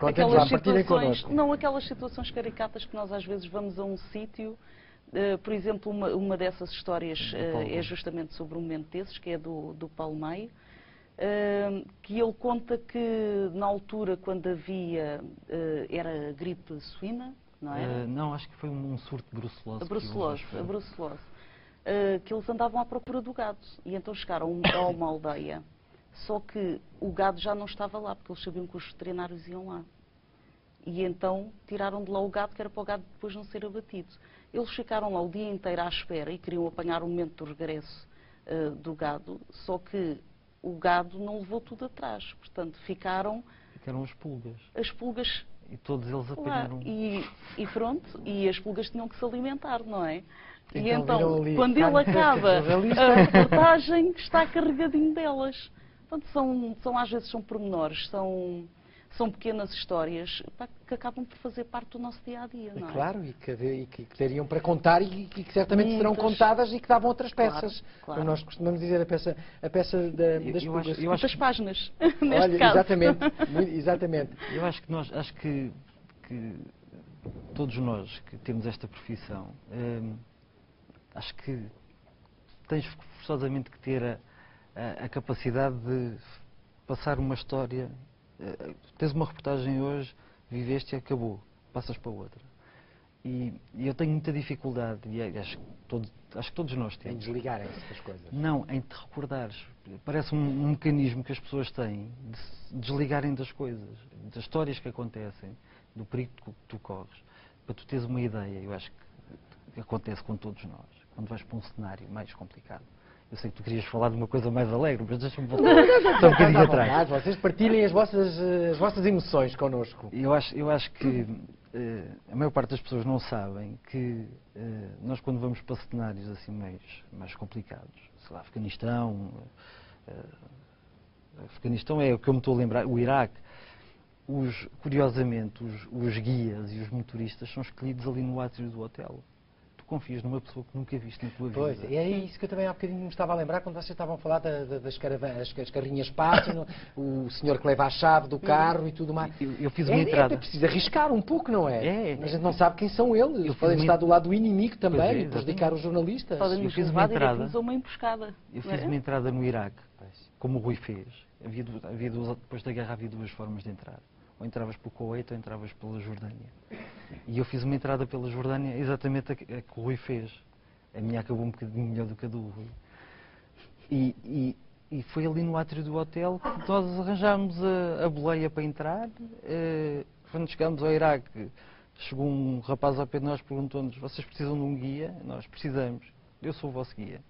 Contem-nos lá, partilhem situações, connosco. não aquelas situações caricatas que nós às vezes vamos a um sítio, por exemplo, uma dessas histórias é justamente sobre um momento desses, que é do Paulo Maio, que ele conta que na altura quando havia, era gripe suína, não era? Não, acho que foi um surto de brucelose. A brucelose. Que eles andavam à procura do gado e então chegaram a uma aldeia, só que o gado já não estava lá, porque eles sabiam que os veterinários iam lá. E então tiraram de lá o gado, que era para o gado depois não ser abatido. Eles ficaram lá o dia inteiro à espera e queriam apanhar o momento do regresso do gado, só que o gado não levou tudo atrás. Portanto, ficaram as pulgas. As pulgas. E todos eles apanharam. E pronto, e as pulgas tinham que se alimentar, não é? E então, então, quando ele acaba a reportagem, está carregadinho delas. Portanto, são às vezes são pormenores, são pequenas histórias que acabam por fazer parte do nosso dia-a-dia, não é? Claro, e que teriam para contar e que certamente serão contadas e que davam outras peças. Claro. Nós costumamos dizer a peça das pulgas. Muitas páginas, neste Olha, caso. Exatamente. Eu acho que todos nós que temos esta profissão, acho que tens forçosamente que ter a capacidade de passar uma história. Tens uma reportagem hoje, viveste e acabou, passas para outra. E eu tenho muita dificuldade, e acho que todos nós temos. Em desligarem-se das coisas. Não, em te recordares. Parece um mecanismo que as pessoas têm de se desligarem das coisas, das histórias que acontecem, do perigo que tu corres, para tu teres uma ideia. Eu acho que acontece com todos nós, quando vais para um cenário mais complicado. Eu sei que tu querias falar de uma coisa mais alegre, mas deixa-me voltar só um bocadinho atrás. Vocês partilhem as vossas emoções connosco. Eu acho que a maior parte das pessoas não sabem que nós, quando vamos para cenários assim mais complicados, sei lá, Afeganistão é o que eu me estou a lembrar, o Iraque, curiosamente, os guias e os motoristas são escolhidos ali no átrio do hotel. Confias numa pessoa que nunca viste na tua vida. Pois, é isso que eu também há bocadinho me estava a lembrar quando vocês estavam a falar das caravanas, as carrinhas passam, o senhor que leva a chave do carro e tudo mais. Eu fiz uma entrada. É preciso arriscar um pouco, não é? A gente não sabe quem são eles. Eles podem estar do lado do inimigo também e prejudicar os jornalistas. Podem nos levar direto a uma emboscada. Eu fiz uma entrada no Iraque, como o Rui fez. Depois da guerra havia duas formas de entrar. Ou entravas pelo Kuwait ou entravas pela Jordânia. E eu fiz uma entrada pela Jordânia exatamente a que o Rui fez. A minha acabou um bocadinho melhor do que a do Rui. E foi ali no átrio do hotel que nós arranjámos a boleia para entrar. Quando chegámos ao Iraque, chegou um rapaz ao pé de nós e perguntou-nos: vocês precisam de um guia? Nós precisamos. Eu sou o vosso guia.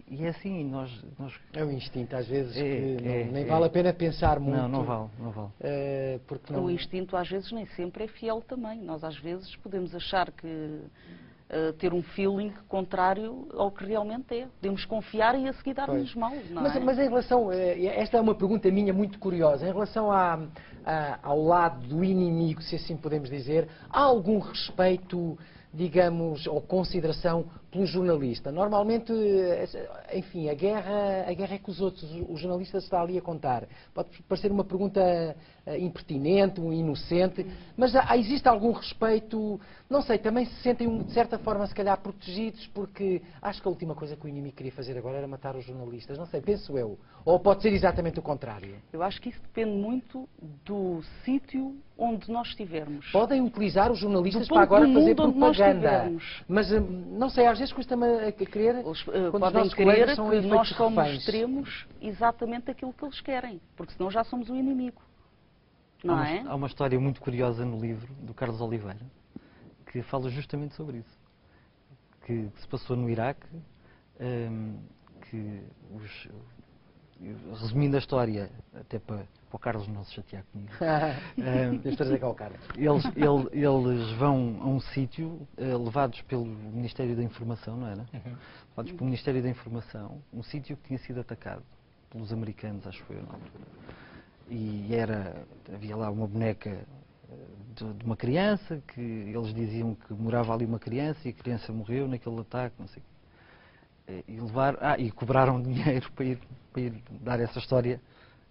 E é assim, nós... É um instinto, às vezes, que nem vale a pena pensar muito. Não vale. Porque O instinto, às vezes, nem sempre é fiel também. Nós, às vezes, podemos achar que ter um feeling contrário ao que realmente é. Podemos confiar e a seguir dar-nos mal, não é? Mas em relação... esta é uma pergunta minha muito curiosa. Em relação ao lado do inimigo, se assim podemos dizer, há algum respeito, digamos, ou consideração pelo jornalista? Normalmente, enfim, a guerra é com os outros, o jornalista está ali a contar. Pode parecer uma pergunta impertinente, inocente, mas existe algum respeito? Não sei, também se sentem de certa forma se calhar protegidos, porque acho que a última coisa que o inimigo queria fazer agora era matar os jornalistas, não sei, penso eu. Ou pode ser exatamente o contrário? Eu acho que isso depende muito do sítio onde nós estivermos. Podem utilizar os jornalistas para agora fazer propaganda. Mas não sei, às vezes custa-me a crer. Podem querer que nós só mostremos exatamente aquilo que eles querem, porque senão já somos o inimigo. Não é? Há uma história muito curiosa no livro do Carlos Oliveira que fala justamente sobre isso. Que se passou no Iraque, resumindo a história, até para o Carlos não se chatear comigo. Deixa eu dizer cá ao Carlos. Eles vão a um sítio, levados pelo Ministério da Informação, não era? Levados pelo Ministério da Informação, um sítio que tinha sido atacado pelos americanos, acho que foi na altura. E havia lá uma boneca de uma criança, que eles diziam que morava ali uma criança e a criança morreu naquele ataque, não sei o quê. E cobraram dinheiro para ir dar essa história,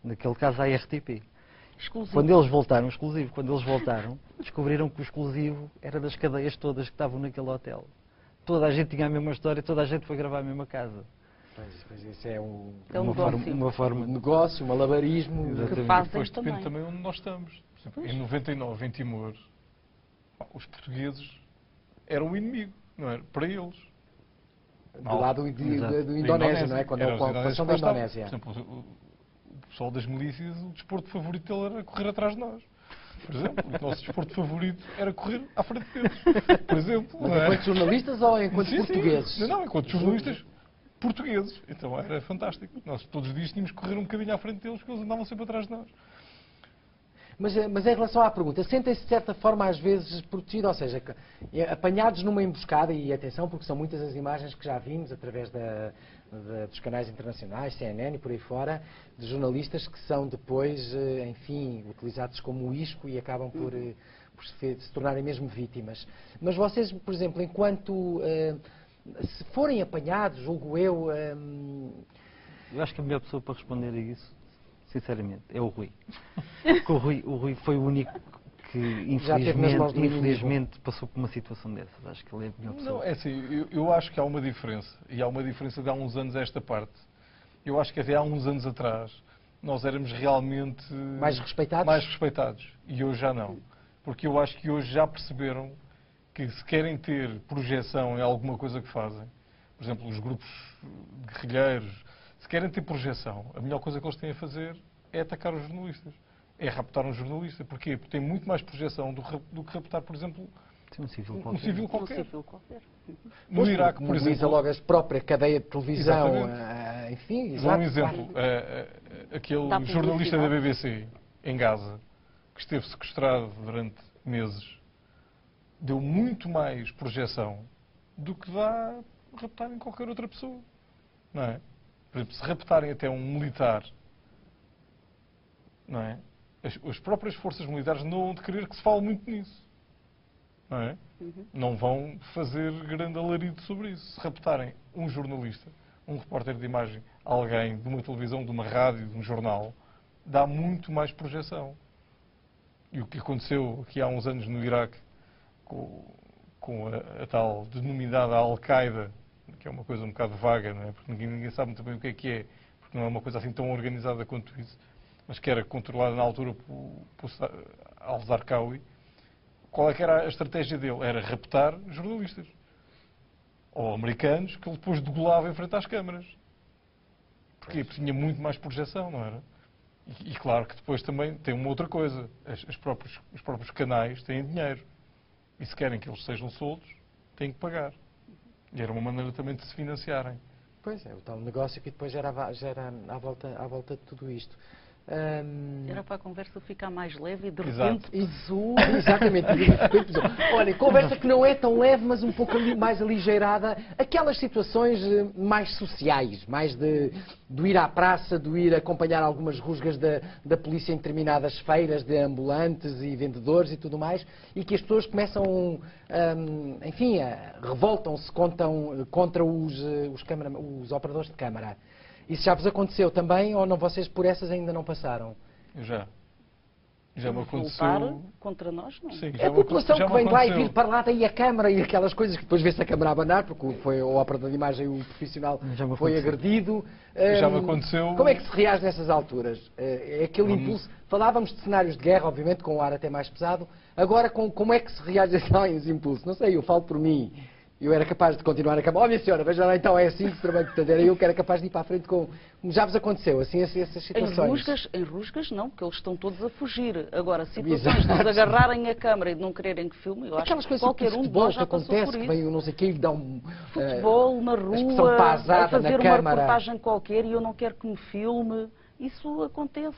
naquele caso à RTP. Exclusivo. Quando eles voltaram, exclusivo, quando eles voltaram, descobriram que o exclusivo era das cadeias todas que estavam naquele hotel. Toda a gente tinha a mesma história, toda a gente foi gravar a mesma casa. Pois isso é um É um negócio. Uma forma negócio, um malabarismo. Exatamente. Que fazem Depois depende também. também onde nós estamos. Por exemplo, em 99, em Timor, os portugueses eram o inimigo, não era? Para eles. Do lado Exato. do Indonésia, não é? Quando é a ocupação da Indonésia. Por exemplo, o pessoal das milícias, o desporto favorito dele era correr atrás de nós. Por exemplo, o nosso desporto favorito era correr à frente deles. Por exemplo. Mas não é? enquanto jornalistas ou enquanto Sim, sim. portugueses? Não, enquanto jornalistas portugueses. Então era fantástico. Nós todos os dias tínhamos que correr um bocadinho à frente deles, porque eles andavam sempre atrás de nós. Mas em relação à pergunta, sentem-se de certa forma às vezes protegidos, ou seja, apanhados numa emboscada, e atenção, porque são muitas as imagens que já vimos através dos canais internacionais, CNN e por aí fora, de jornalistas que são depois, enfim, utilizados como isco e acabam por se tornarem mesmo vítimas. Mas vocês, por exemplo, enquanto se forem apanhados, julgo eu. Eu acho que a melhor pessoa para responder a isso, sinceramente, é o Rui. Porque o Rui foi o único que, Já teve nas mãos do infelizmente passou por uma situação dessas. Acho que ele é a melhor pessoa. Não, é assim, eu acho que há uma diferença. E há uma diferença de há uns anos a esta parte. Eu acho que até há uns anos atrás nós éramos realmente Mais respeitados? mais respeitados. E hoje já não. Porque eu acho que hoje já perceberam que se querem ter projeção em alguma coisa que fazem, por exemplo, os grupos guerrilheiros, se querem ter projeção, a melhor coisa que eles têm a fazer é atacar os jornalistas. É raptar um jornalista. Porquê? Porque tem muito mais projeção do que raptar, por exemplo, Sim, um civil um qualquer. civil Um qualquer. civil qualquer. No Iraque, por mobiliza exemplo, logo a própria cadeia de televisão, Exatamente. enfim, dou um exato, exemplo. claro. Aquele Dá jornalista da publicidade. BBC, em Gaza, que esteve sequestrado durante meses, deu muito mais projeção do que dá raptar em qualquer outra pessoa. Não é? Por exemplo, se raptarem até um militar, não é? As próprias forças militares não vão de querer que se fale muito nisso. Não é? Não vão fazer grande alarido sobre isso. Se raptarem um jornalista, um repórter de imagem, alguém de uma televisão, de uma rádio, de um jornal, dá muito mais projeção. E o que aconteceu aqui há uns anos no Iraque com a tal denominada Al-Qaeda, que é uma coisa um bocado vaga, não é? Porque ninguém sabe muito bem o que é, porque não é uma coisa assim tão organizada quanto isso, mas que era controlada na altura por Al-Zarqawi. Qual é que era a estratégia dele? Era raptar jornalistas. Ou americanos que ele depois degolava em frente às câmaras. Porquê? Porque tinha muito mais projeção, não era? E claro que depois também tem uma outra coisa. Os próprios canais têm dinheiro. E se querem que eles sejam soltos, têm que pagar. E era uma maneira também de se financiarem. Pois é, o tal negócio que depois gera à volta de tudo isto. Era para a conversa ficar mais leve e de Exato. repente pesou. Exatamente. Olha, conversa que não é tão leve, mas um pouco mais aligeirada. Aquelas situações mais sociais, mais de ir à praça, de ir acompanhar algumas rusgas da polícia em determinadas feiras de ambulantes e vendedores e tudo mais, e que as pessoas começam, enfim, revoltam-se contra os operadores de câmara. Isso já vos aconteceu também, ou não, vocês por essas ainda não passaram? Já me Voltar aconteceu. contra nós, não. Sim, É a população que vem lá e vir para lá, daí a câmara e aquelas coisas que depois vê-se a câmara a abanar, porque foi o operador de imagem, o profissional, Já me foi aconteceu. agredido. Já me aconteceu. Como é que se reage nessas alturas? É aquele impulso. Falávamos de cenários de guerra, obviamente, com um ar até mais pesado. Agora, como é que se reage a esses impulsos? Não sei, eu falo por mim. Eu era capaz de continuar a câmara. Oh, minha senhora, veja lá, então é assim que se trabalha. Era eu que era capaz de ir para a frente com... Já vos aconteceu, assim, essas situações? Em rusgas não, porque eles estão todos a fugir. Agora, situações de Exato. eles agarrarem a câmara e de não quererem que filme, eu acho Aquelas que coisas qualquer tipo um de futebol nós que já passou acontece, por que isso. vem não sei quem e lhe dá um... Futebol, na expressão rua, a pasada fazer na uma câmara. reportagem qualquer e eu não quero que me filme. Isso acontece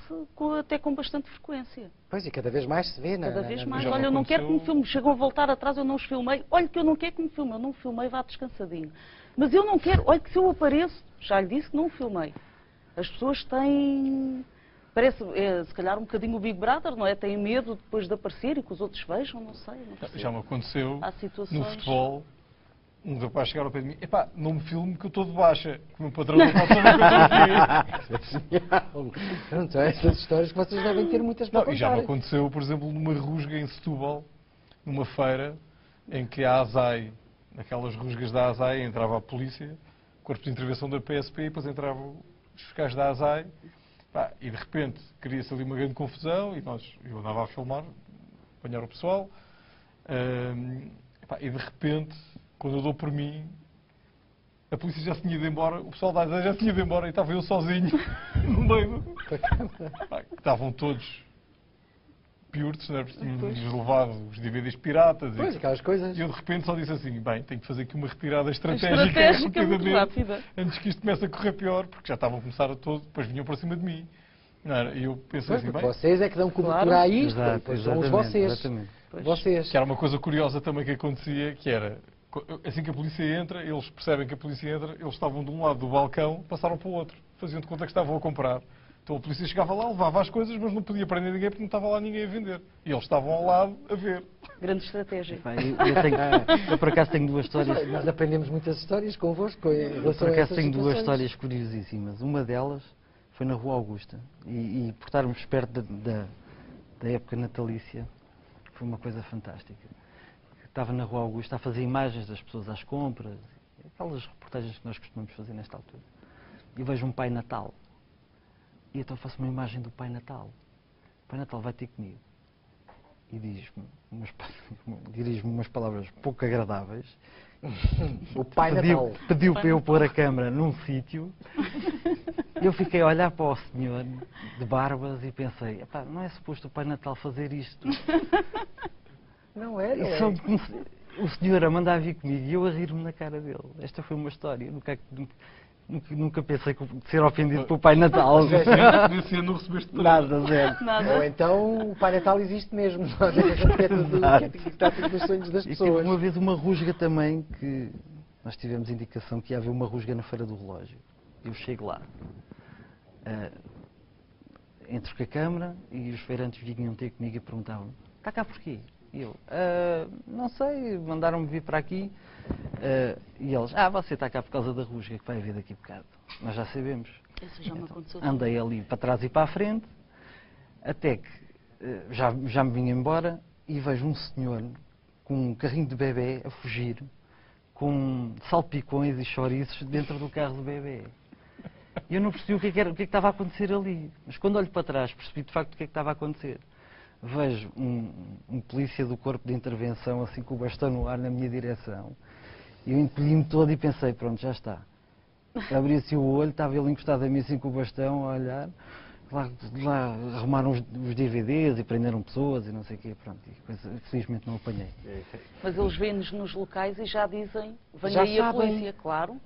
até com bastante frequência. Pois, e cada vez mais se vê, Cada vez mais. Já me Olha, eu não quero que me aconteceu- filme. Chegam a voltar atrás, eu não os filmei. Olha que eu não quero que me filme. Eu não filmei, vá descansadinho. Mas eu não quero. Olha que se eu apareço, já lhe disse que não filmei. As pessoas têm... Parece, se calhar, um bocadinho o Big Brother, não é? Têm medo depois de aparecer e que os outros vejam, não sei. Não percebo. Já me aconteceu Há situações... no futebol um rapaz chegar ao pé de mim, epá, não me filme que eu estou de baixa, que o meu patrão não pode saber que eu estou aqui. Pronto, são essas histórias que vocês devem ter muitas para Não, e já me contar. aconteceu, por exemplo, numa rusga em Setúbal, numa feira, em que a ASAI, naquelas rusgas da ASAI, entrava a polícia, o corpo de intervenção da PSP, e depois entravam os fiscais da ASAI, pá, e de repente cria-se ali uma grande confusão, e eu andava a filmar, apanhar o pessoal, pá, e de repente, quando eu dou por mim, a polícia já se tinha ido embora, o pessoal da ASAI já se tinha ido embora, e estava eu sozinho, no meio. Pá, estavam todos piurtos, né? Porque tínhamos levado os DVDs piratas. Pois, aquelas coisas. E eu de repente só disse assim, bem, tenho que fazer aqui uma retirada estratégica Muito rapidamente, rápida. antes que isto comece a correr pior, porque já estavam a começar a todos, depois vinham para cima de mim. Não era? E eu pensei Pois, assim, porque bem, vocês é que dão cobertura Claro. a isto, Exato, depois são os exatamente, vocês. exatamente. Vocês. que era uma coisa curiosa também que acontecia, que era, assim que a polícia entra, eles percebem que a polícia entra, eles estavam de um lado do balcão, passaram para o outro, faziam de conta que estavam a comprar. Então a polícia chegava lá, levava as coisas, mas não podia prender ninguém porque não estava lá ninguém a vender. E eles estavam ao lado a ver. Grande estratégia. Pá, eu por acaso tenho duas histórias. Nós aprendemos muitas histórias convosco em Eu, relação por a acaso, essas tenho duas situações. histórias curiosíssimas. Uma delas foi na Rua Augusta. E por estarmos perto da época natalícia, foi uma coisa fantástica. Estava na Rua Augusta a fazer imagens das pessoas às compras, aquelas reportagens que nós costumamos fazer nesta altura. E vejo um Pai Natal. E então faço uma imagem do Pai Natal. O Pai Natal vai ter comigo. E dirige-me umas palavras pouco agradáveis. O Pai Natal. Pediu para eu pôr a câmara num sítio. Eu fiquei a olhar para o senhor de barbas e pensei, epá, não é suposto o Pai Natal fazer isto. Não é, não E é. só o senhor a mandar vir comigo e eu a rir-me na cara dele. Esta foi uma história. Nunca pensei ser ofendido pelo Pai Natal. Nesse ano não recebeste Nada, zero. Nada. Ou então o Pai Natal existe mesmo. Que está tudo nos sonhos das E tive pessoas. uma vez uma rusga também, que nós tivemos indicação que ia haver uma rusga na Feira do Relógio. Eu chego lá, entro com a câmara e os feirantes vinham ter comigo e perguntavam, está cá porquê? E eu, não sei, mandaram-me vir para aqui. E eles, você está cá por causa da rusga que vai haver daqui a bocado. Nós já sabemos. Isso já me aconteceu. Andei ali para trás e para a frente, até que já me vim embora e vejo um senhor com um carrinho de bebê a fugir, com salpicões e chouriços dentro do carro do bebê. E eu não percebi o que é que estava a acontecer ali. Mas quando olho para trás, percebi de facto o que é que estava a acontecer. Vejo um polícia do corpo de intervenção, assim com o bastão no ar na minha direção. E eu encolhi-me todo e pensei, pronto, já está. Abri assim o olho, estava ele encostado a mim assim com o bastão a olhar. Lá arrumaram os DVDs e prenderam pessoas e não sei o quê, pronto. Felizmente não apanhei. Mas eles vêm-nos nos locais e já dizem, venha Já aí a sabem. polícia, claro.